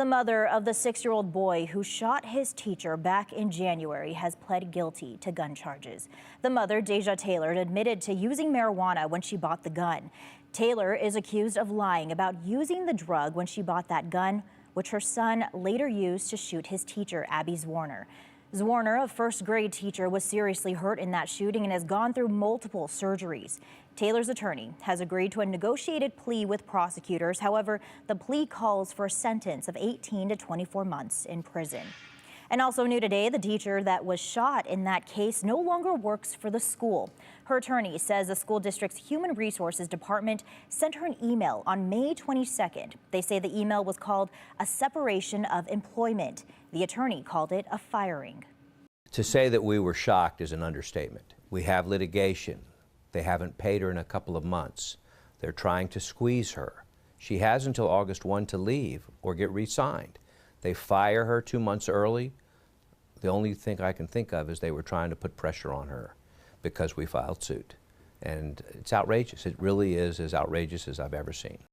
The mother of the 6-year-old boy who shot his teacher back in January has pled guilty to gun charges. The mother, Deja Taylor, admitted to using marijuana when she bought the gun. Taylor is accused of lying about using the drug when she bought that gun, which her son later used to shoot his teacher, Abby Zwarner. Zwarner, a first-grade teacher, was seriously hurt in that shooting and has gone through multiple surgeries. Taylor's attorney has agreed to a negotiated plea with prosecutors. However, the plea calls for a sentence of 18 to 24 months in prison. And also new today, the teacher that was shot in that case no longer works for the school. Her attorney says the school district's Human Resources Department sent her an email on May 22nd. They say the email was called a separation of employment. The attorney called it a firing. To say that we were shocked is an understatement. We have litigation. They haven't paid her in a couple of months. They're trying to squeeze her. She has until August 1 to leave or get re-signed. They fire her 2 months early. The only thing I can think of is they were trying to put pressure on her because we filed suit. And it's outrageous. It really is as outrageous as I've ever seen.